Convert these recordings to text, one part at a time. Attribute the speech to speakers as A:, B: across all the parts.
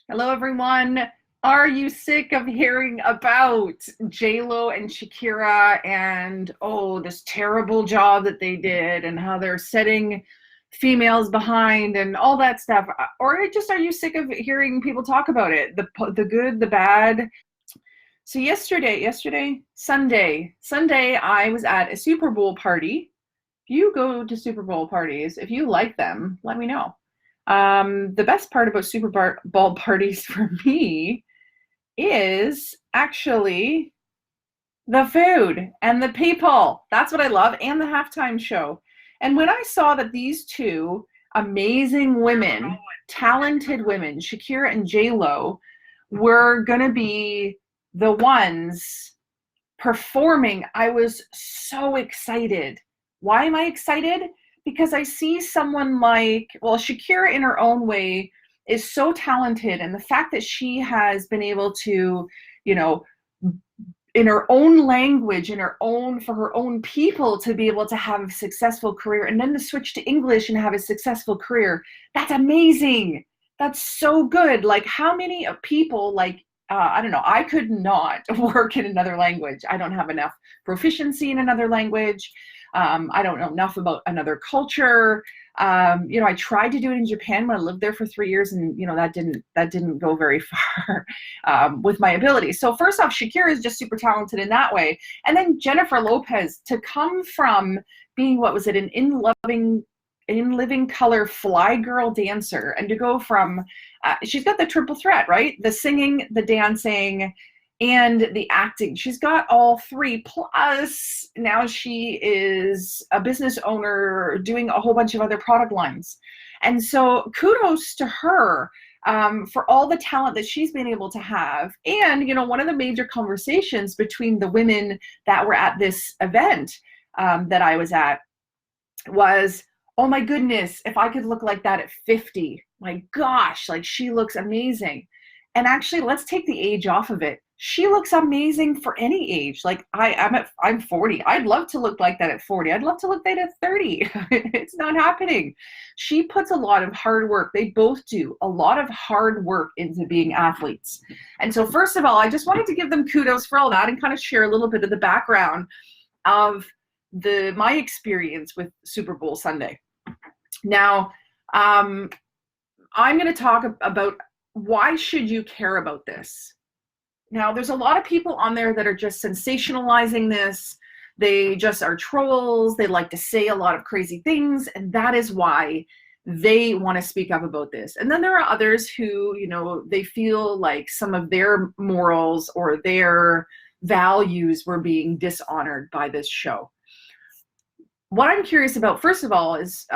A: Hello, everyone. Are you sick of hearing about J.Lo and Shakira and, oh, this terrible job that they did and how they're setting females behind and all that stuff? Or just are you sick of hearing people talk about it? The good, the bad. So Sunday, I was at a Super Bowl party. If you go to Super Bowl parties, if you like them, let me know. The best part about Bowl parties for me is actually the food and the people. That's what I love, and the halftime show. And when I saw that these two amazing women, talented women, Shakira and J.Lo, were going to be the ones performing, I was so excited. Why am I excited? Because I see someone like, well, Shakira in her own way is so talented. And the fact that she has been able to, you know, in her own language, for her own people to be able to have a successful career and then to switch to English and have a successful career, that's amazing. That's so good. Like, how many people, I don't know, I could not work in another language. I don't have enough proficiency in another language. I don't know enough about another culture. I tried to do it in Japan when I lived there for 3 years, and that didn't go very far with my ability. So first off, Shakira is just super talented in that way, and then Jennifer Lopez, to come from being, what was it, an in living color fly girl dancer, and to go from she's got the triple threat, right? The singing, the dancing, and the acting. She's got all three. Plus, now she is a business owner doing a whole bunch of other product lines. And so kudos to her for all the talent that she's been able to have. And, one of the major conversations between the women that were at this event that I was at was, oh my goodness, if I could look like that at 50, my gosh, like, she looks amazing. And actually, let's take the age off of it. She looks amazing for any age. Like, I'm 40. I'd love to look like that at 40. I'd love to look like that at 30. It's not happening. She puts a lot of hard work. They both do a lot of hard work into being athletes. And so first of all, I just wanted to give them kudos for all that and kind of share a little bit of the background of my experience with Super Bowl Sunday. Now, I'm going to talk about why should you care about this. Now, there's a lot of people on there that are just sensationalizing this. They just are trolls. They like to say a lot of crazy things, and that is why they want to speak up about this. And then there are others who, they feel like some of their morals or their values were being dishonored by this show. What I'm curious about, first of all, is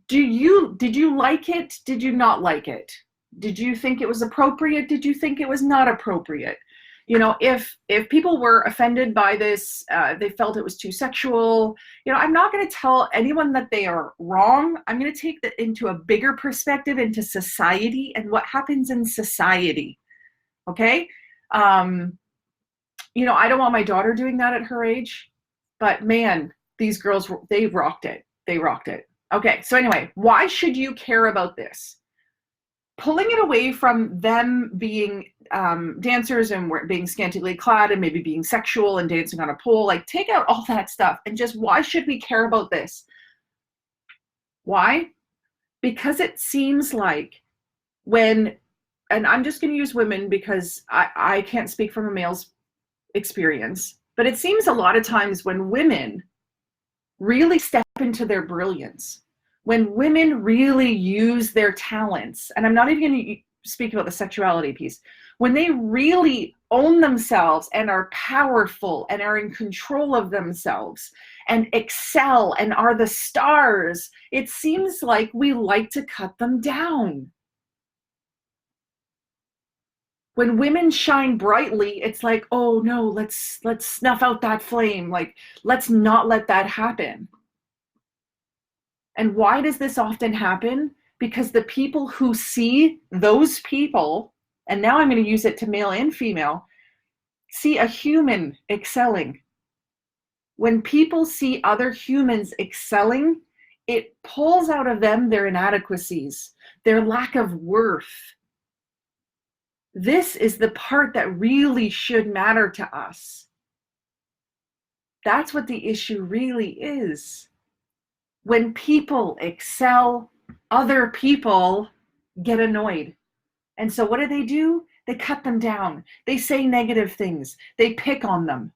A: did you like it? Did you not like it? Did you think it was appropriate? Did you think it was not appropriate? If people were offended by this, they felt it was too sexual, I'm not going to tell anyone that they are wrong. I'm going to take that into a bigger perspective, into society and what happens in society. Okay? I don't want my daughter doing that at her age, but man, these girls, they rocked it. They rocked it. Okay, so anyway, why should you care about this? Pulling it away from them being dancers and being scantily clad and maybe being sexual and dancing on a pole, like, take out all that stuff and just, why should we care about this? Why? Because it seems like and I'm just going to use women because I can't speak from a male's experience, but it seems a lot of times when women really step into their brilliance, when women really use their talents, and I'm not even going to speak about the sexuality piece, when they really own themselves and are powerful and are in control of themselves and excel and are the stars, it seems like we like to cut them down. When women shine brightly, it's like, oh no, let's snuff out that flame. Like, let's not let that happen. And why does this often happen? Because the people who see those people, and now I'm going to use it to male and female, see a human excelling. When people see other humans excelling, it pulls out of them their inadequacies, their lack of worth. This is the part that really should matter to us. That's what the issue really is. When people excel, other people get annoyed. And so what do? They cut them down. They say negative things. They pick on them.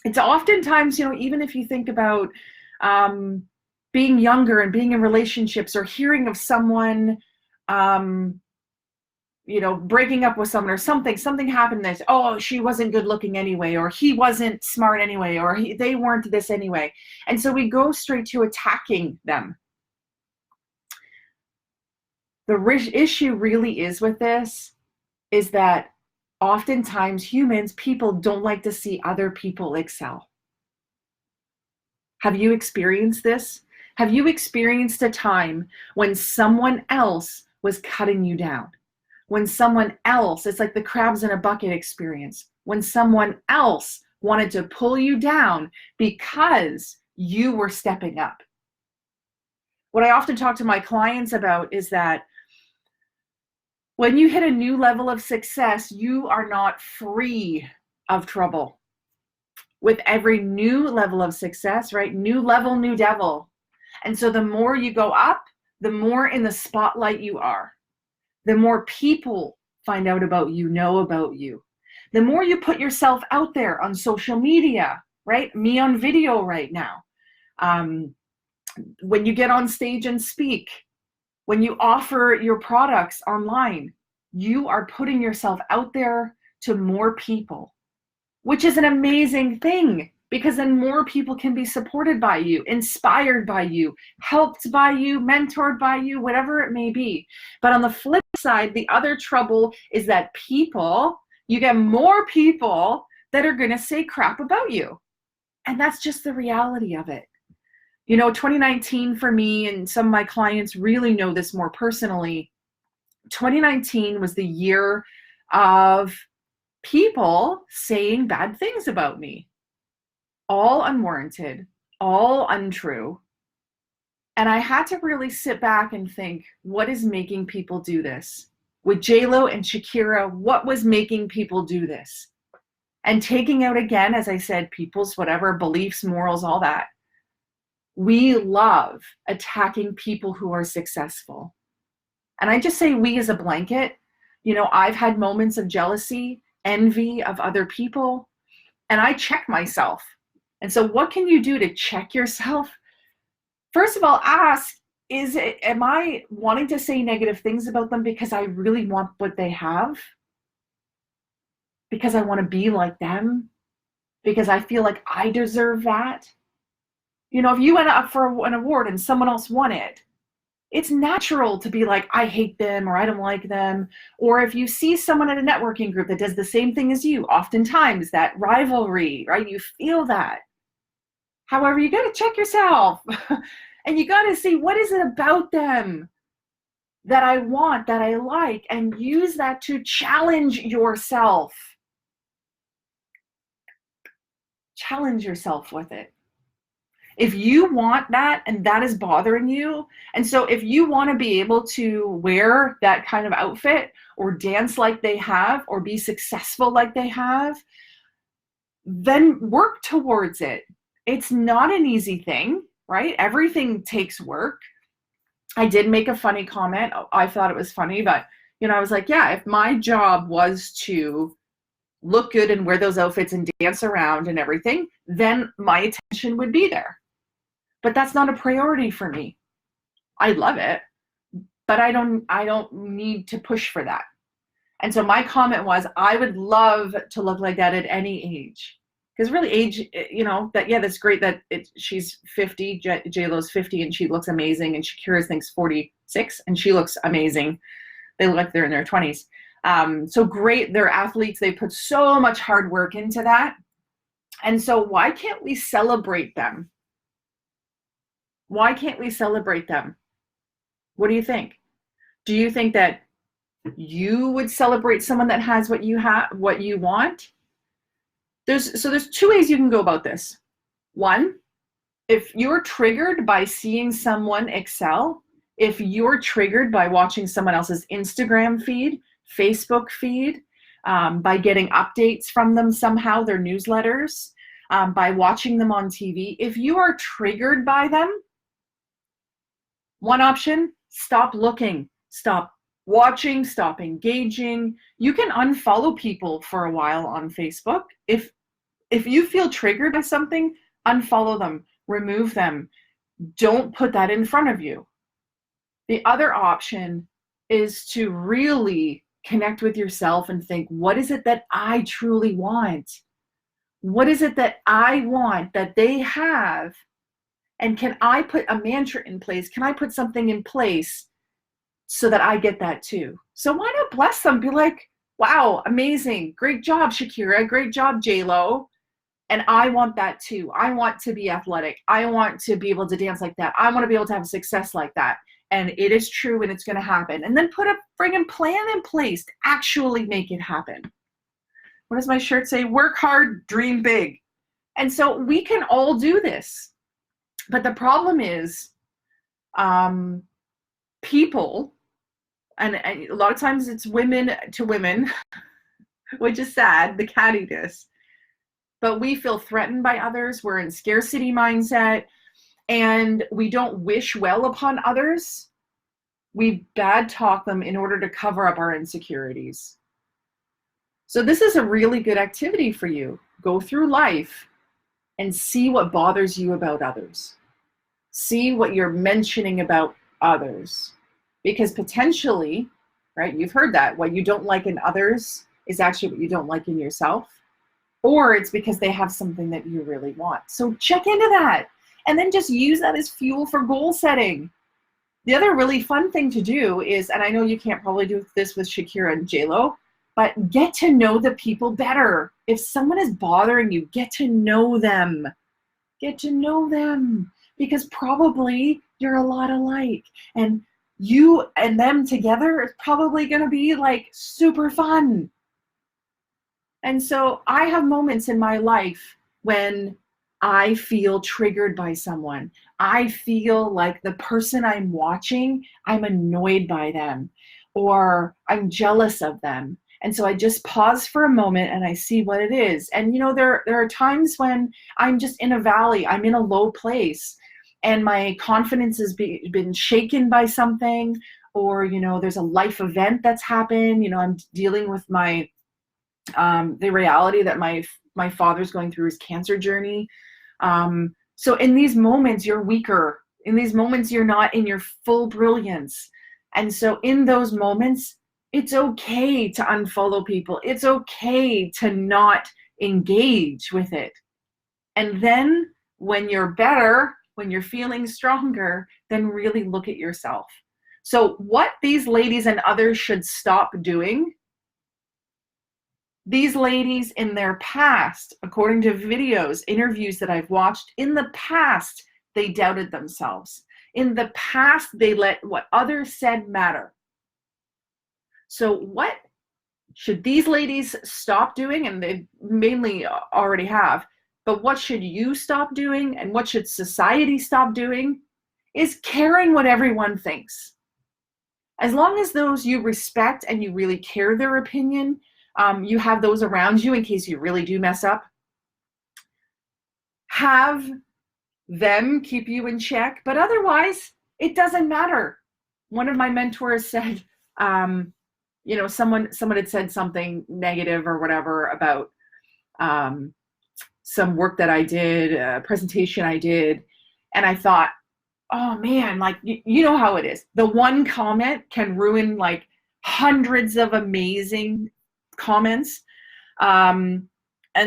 A: It's oftentimes, even if you think about being younger and being in relationships or hearing of someone, breaking up with someone or something happened that, oh, she wasn't good looking anyway, or he wasn't smart anyway, or they weren't this anyway. And so we go straight to attacking them. The issue really is with this is that oftentimes people don't like to see other people excel. Have you experienced this? Have you experienced a time when someone else was cutting you down? When someone else, it's like the crabs in a bucket experience, when someone else wanted to pull you down because you were stepping up. What I often talk to my clients about is that when you hit a new level of success, you are not free of trouble. With every new level of success, right? New level, new devil. And so the more you go up, the more in the spotlight you are. The more people find out about you, know about you. The more you put yourself out there on social media, right? Me on video right now. When you get on stage and speak, when you offer your products online, you are putting yourself out there to more people, which is an amazing thing because then more people can be supported by you, inspired by you, helped by you, mentored by you, whatever it may be. But on the flip side, the other trouble is that you get more people that are going to say crap about you. And that's just the reality of it. 2019 for me, and some of my clients really know this more personally, 2019 was the year of people saying bad things about me. All unwarranted, all untrue. And I had to really sit back and think, what is making people do this? With J.Lo and Shakira, what was making people do this? And taking out again, as I said, people's whatever beliefs, morals, all that. We love attacking people who are successful. And I just say we as a blanket. I've had moments of jealousy, envy of other people, and I check myself. And so what can you do to check yourself? First of all, ask, am I wanting to say negative things about them because I really want what they have? Because I want to be like them? Because I feel like I deserve that? If you went up for an award and someone else won it, it's natural to be like, I hate them or I don't like them. Or if you see someone at a networking group that does the same thing as you, oftentimes that rivalry, right? You feel that. However, you got to check yourself and you got to see, what is it about them that I want, that I like, and use that to challenge yourself. Challenge yourself with it. If you want that and that is bothering you, and so if you want to be able to wear that kind of outfit or dance like they have or be successful like they have, then work towards it. It's not an easy thing, right? Everything takes work. I did make a funny comment. I thought it was funny, but I was like, yeah, if my job was to look good and wear those outfits and dance around and everything, then my attention would be there. But that's not a priority for me. I love it, but I don't need to push for that. And so my comment was, I would love to look like that at any age. Because really age, that's great that she's 50, J.Lo's 50 and she looks amazing, and Shakira thinks 46 and she looks amazing. They look like they're in their 20s. So great, they're athletes. They put so much hard work into that. And so why can't we celebrate them? Why can't we celebrate them? What do you think? Do you think that you would celebrate someone that has what you have, what you want? There's two ways you can go about this. One, if you're triggered by seeing someone excel, If you're triggered by watching someone else's Instagram feed, Facebook feed, by getting updates from them somehow, their newsletters, by watching them on TV, if you are triggered by them, one option, stop looking, stop watching, stop engaging. You can unfollow people for a while on Facebook. If you feel triggered by something, unfollow them, remove them. Don't put that in front of you. The other option is to really connect with yourself and think, what is it that I truly want? What is it that I want that they have? And can I put a mantra in place? Can I put something in place so that I get that too? So why not bless them? Be like, wow, amazing. Great job, Shakira. Great job, J.Lo. And I want that too. I want to be athletic. I want to be able to dance like that. I want to be able to have success like that. And it is true and it's going to happen. And then put a friggin' plan in place to actually make it happen. What does my shirt say? Work hard, dream big. And so we can all do this. But the problem is people, and a lot of times it's women to women, which is sad, the cattiness. But we feel threatened by others. We're in scarcity mindset, and we don't wish well upon others. We bad talk them in order to cover up our insecurities. So this is a really good activity for you. Go through life and see what bothers you about others. See what you're mentioning about others. Because potentially, right, you've heard that, what you don't like in others is actually what you don't like in yourself. Or it's because they have something that you really want. So check into that. And then just use that as fuel for goal setting. The other really fun thing to do is, and I know you can't probably do this with Shakira and J.Lo, but get to know the people better. If someone is bothering you, get to know them. Get to know them. Because probably you're a lot alike. And you and them together is probably going to be like super fun. And so I have moments in my life when I feel triggered by someone. I feel like the person I'm watching, I'm annoyed by them, or I'm jealous of them. And so I just pause for a moment and I see what it is. And there are times when I'm just in a valley, I'm in a low place, and my confidence has been shaken by something, or there's a life event that's happened. I'm dealing with my the reality that my father's going through his cancer journey. So in these moments, you're weaker. In these moments, you're not in your full brilliance. And so in those moments, it's okay to unfollow people. It's okay to not engage with it. And then when you're better, when you're feeling stronger, then really look at yourself. So what these ladies and others should stop doing, these ladies in their past, according to videos, interviews that I've watched, in the past, they doubted themselves. In the past, they let what others said matter. So what should these ladies stop doing? And they mainly already have. But what should you stop doing, and what should society stop doing, is caring what everyone thinks. As long as those you respect and you really care their opinion, you have those around you in case you really do mess up. Have them keep you in check, but otherwise, it doesn't matter. One of my mentors said, someone had said something negative or whatever about some work that I did, a presentation I did, and I thought, oh man, like, you know how it is. The one comment can ruin like hundreds of amazing comments. And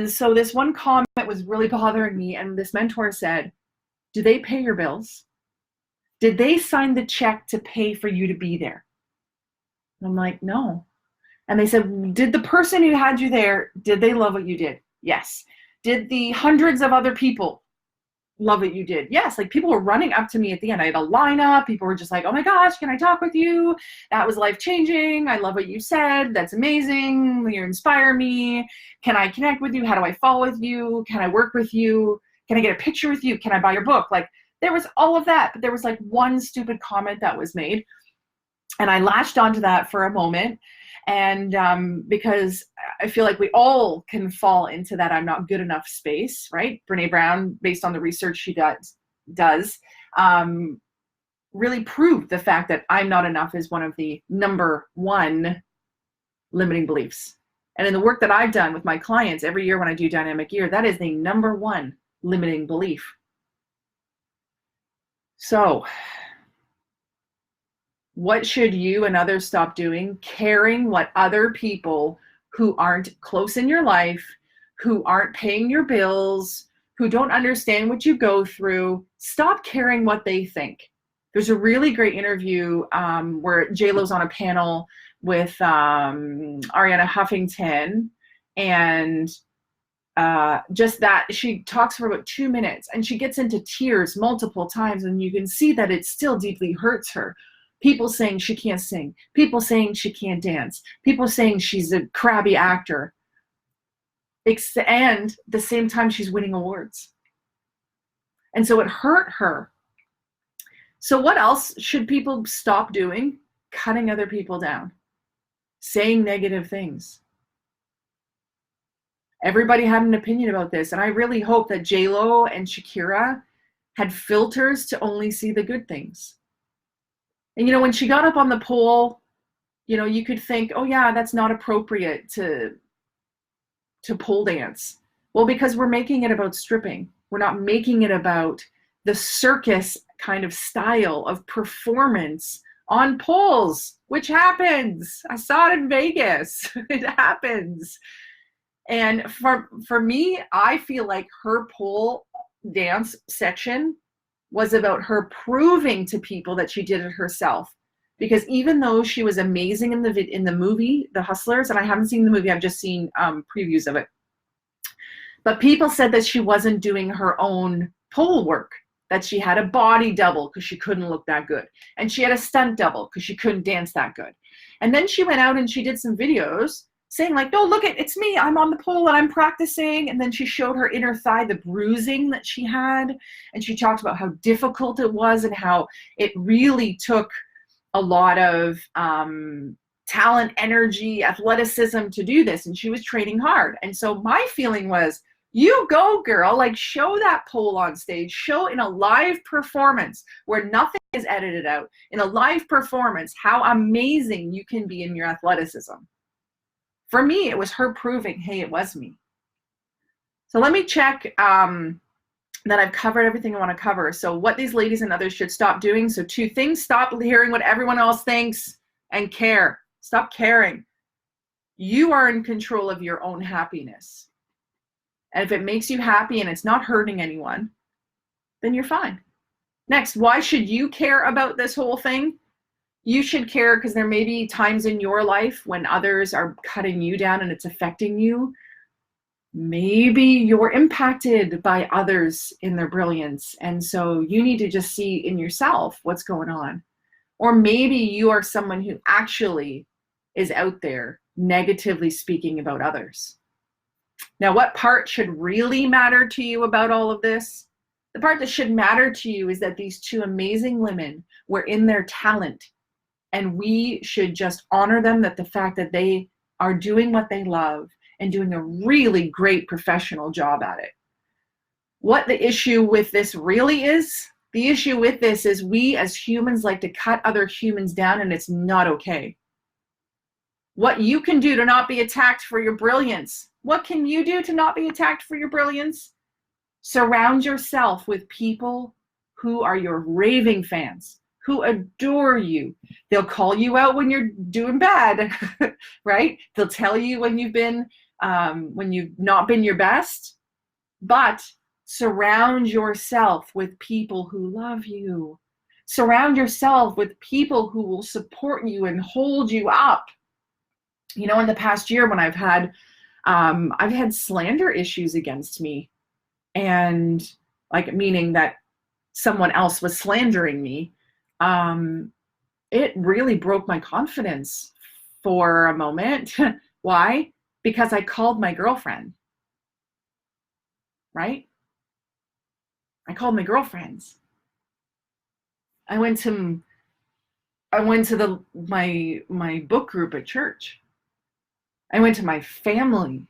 A: so this one comment was really bothering me, and this mentor said, do they pay your bills? Did they sign the check to pay for you to be there? And I'm like, no. And they said, did the person who had you there, did they love what you did? Yes. Did the hundreds of other people love what you did? Yes. Like, people were running up to me at the end. I had a lineup. People were just like, oh my gosh, can I talk with you? That was life-changing. I love what you said. That's amazing. You inspire me. Can I connect with you? How do I follow with you? Can I work with you? Can I get a picture with you? Can I buy your book? Like, There was all of that, but there was like one stupid comment that was made. And I latched onto that for a moment. And because I feel like we all can fall into that I'm not good enough space, right? Brene Brown, based on the research she does really proved the fact that I'm not enough is one of the number one limiting beliefs. And in the work that I've done with my clients every year when I do dynamic year, that is the number one limiting belief. So what should you and others stop doing? Caring what other people who aren't close in your life, who aren't paying your bills, who don't understand what you go through, stop caring what they think. There's a really great interview where J.Lo's on a panel with Ariana Huffington, and just that she talks for about 2 minutes and she gets into tears multiple times, and you can see that it still deeply hurts her. People saying she can't sing, people saying she can't dance, people saying she's a crabby actor, and the same time she's winning awards. And so it hurt her. So what else should people stop doing? Cutting other people down, saying negative things. Everybody had an opinion about this, and I really hope that J.Lo and Shakira had filters to only see the good things. And, when she got up on the pole, you could think, oh yeah, that's not appropriate to pole dance. Well, because we're making it about stripping. We're not making it about the circus kind of style of performance on poles, which happens. I saw it in Vegas. It happens. And for me, I feel like her pole dance section was about her proving to people that she did it herself. Because even though she was amazing in the movie, The Hustlers, and I haven't seen the movie, I've just seen previews of it. But people said that she wasn't doing her own pole work, that she had a body double because she couldn't look that good. And she had a stunt double because she couldn't dance that good. And then she went out and she did some videos saying like, no, look, it's me. I'm on the pole and I'm practicing. And then she showed her inner thigh, the bruising that she had. And she talked about how difficult it was and how it really took a lot of talent, energy, athleticism to do this. And she was training hard. And so my feeling was, you go, girl, like show that pole on stage, show in a live performance where nothing is edited out, in a live performance, how amazing you can be in your athleticism. For me, it was her proving, hey, it was me. So let me check that I've covered everything I want to cover. So what these ladies and others should stop doing. So 2 things, stop hearing what everyone else thinks and care. Stop caring. You are in control of your own happiness. And if it makes you happy and it's not hurting anyone, then you're fine. Next, why should you care about this whole thing? You should care because there may be times in your life when others are cutting you down and it's affecting you. Maybe you're impacted by others in their brilliance. And so you need to just see in yourself what's going on. Or maybe you are someone who actually is out there negatively speaking about others. Now, what part should really matter to you about all of this? The part that should matter to you is that these 2 amazing women were in their talent, and we should just honor them, that the fact that they are doing what they love and doing a really great professional job at it. What the issue with this really is, the issue with this is we as humans like to cut other humans down, and it's not okay. What you can do to not be attacked for your brilliance. What can you do to not be attacked for your brilliance? Surround yourself with people who are your raving fans, who adore you. They'll call you out when you're doing bad, right? They'll tell you when you've not been your best, but surround yourself with people who love you. Surround yourself with people who will support you and hold you up. In the past year when I've had slander issues against me, and like meaning that someone else was slandering me, it really broke my confidence for a moment. Why? Because I called my girlfriend, right? I called my girlfriends. I went to my book group at church. I went to my family.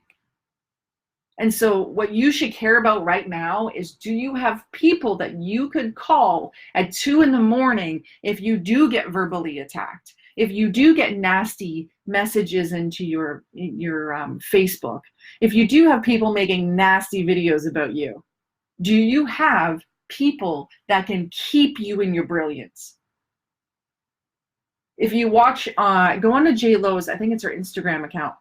A: And so what you should care about right now is, do you have people that you could call at 2 a.m. if you do get verbally attacked, if you do get nasty messages into your Facebook, if you do have people making nasty videos about you? Do you have people that can keep you in your brilliance? If you watch, go on to J.Lo's, I think it's her Instagram account.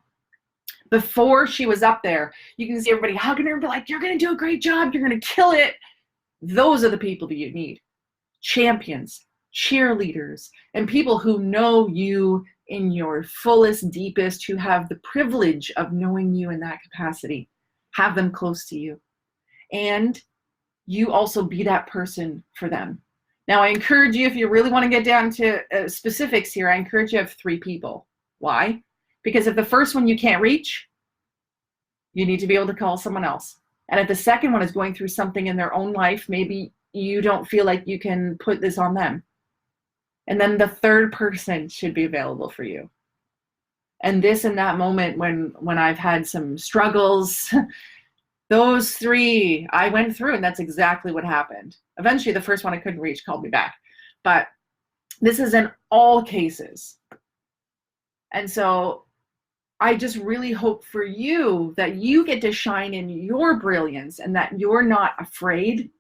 A: Before she was up there, you can see everybody hugging her and be like, you're going to do a great job. You're going to kill it. Those are the people that you need. Champions, cheerleaders, and people who know you in your fullest, deepest, who have the privilege of knowing you in that capacity. Have them close to you. And you also be that person for them. Now, I encourage you, if you really want to get down to specifics here, I encourage you to have 3 people. Why? Because if the first one you can't reach, you need to be able to call someone else. And if the second one is going through something in their own life, maybe you don't feel like you can put this on them. And then the third person should be available for you. And this, in that moment when I've had some struggles, those 3 I went through, and that's exactly what happened. Eventually, the first one I couldn't reach called me back. But this is in all cases. And so I just really hope for you that you get to shine in your brilliance, and that you're not afraid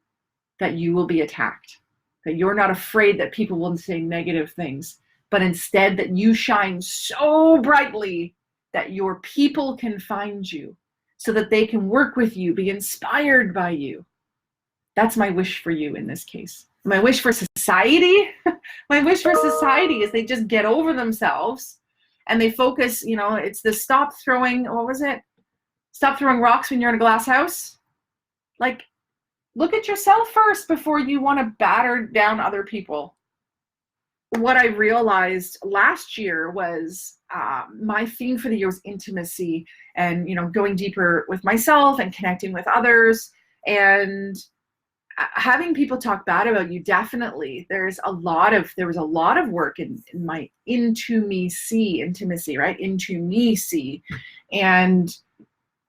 A: that you will be attacked, that you're not afraid that people will say negative things, but instead that you shine so brightly that your people can find you so that they can work with you, be inspired by you. That's my wish for you in this case. My wish for society, my wish for society is they just get over themselves and they focus, it's the stop throwing rocks when you're in a glass house. Like, look at yourself first before you want to batter down other people. What I realized last year was my theme for the year was intimacy and, going deeper with myself and connecting with others. And having people talk bad about you, definitely there was a lot of work in my intimacy, right? Into me see. And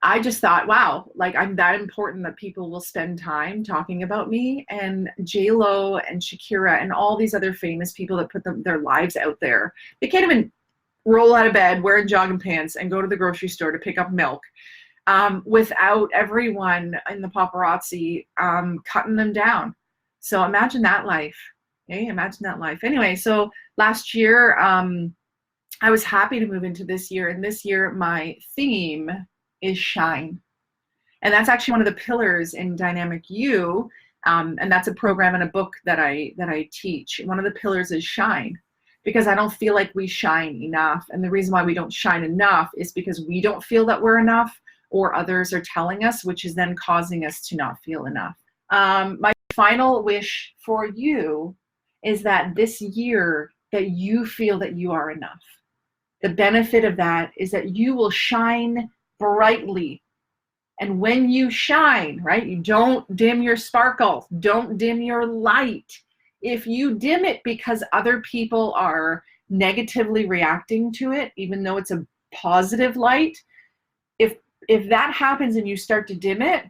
A: I just thought, wow, like I'm that important that people will spend time talking about me. And J.Lo and Shakira and all these other famous people that put their lives out there, they can't even roll out of bed wearing jogging pants and go to the grocery store to pick up milk without everyone in the paparazzi cutting them down. So imagine that life. Okay? Imagine that life. Anyway, so last year, I was happy to move into this year. And this year, my theme is shine. And that's actually one of the pillars in Dynamic You. And that's a program and a book that I teach. One of the pillars is shine, because I don't feel like we shine enough. And the reason why we don't shine enough is because we don't feel that we're enough, or others are telling us, which is then causing us to not feel enough. My final wish for you is that this year that you feel that you are enough. The benefit of that is that you will shine brightly. And when you shine, right, you don't dim your sparkle, don't dim your light. If you dim it because other people are negatively reacting to it, even though it's a positive light, if that happens and you start to dim it,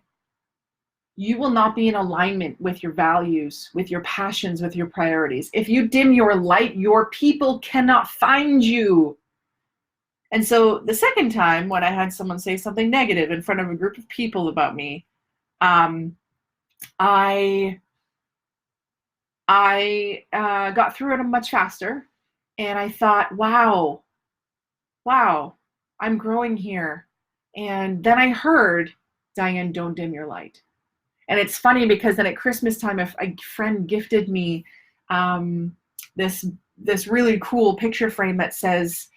A: you will not be in alignment with your values, with your passions, with your priorities. If you dim your light, your people cannot find you. And so the second time when I had someone say something negative in front of a group of people about me, I got through it much faster. And I thought, wow, I'm growing here. And then I heard, Diane, don't dim your light. And it's funny because then at Christmas time, a friend gifted me this really cool picture frame that says,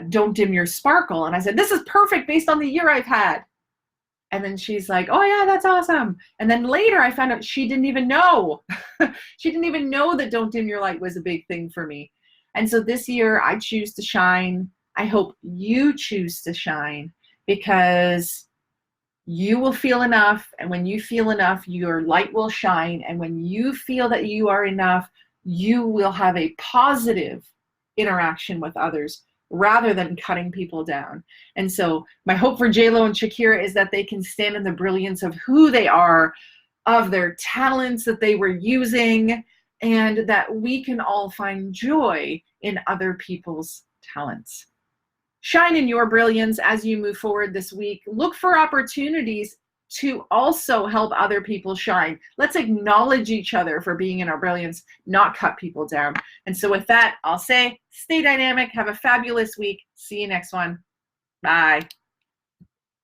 A: don't dim your sparkle. And I said, this is perfect based on the year I've had. And then she's like, oh yeah, that's awesome. And then later I found out she didn't even know. She didn't even know that don't dim your light was a big thing for me. And so this year I choose to shine. I hope you choose to shine, because you will feel enough. And when you feel enough, your light will shine. And when you feel that you are enough, you will have a positive interaction with others rather than cutting people down. And so my hope for J.Lo and Shakira is that they can stand in the brilliance of who they are, of their talents that they were using, and that we can all find joy in other people's talents. Shine in your brilliance as you move forward this week. Look for opportunities to also help other people shine. Let's acknowledge each other for being in our brilliance, not cut people down. And so with that, I'll say, stay dynamic, have a fabulous week. See you next one. Bye.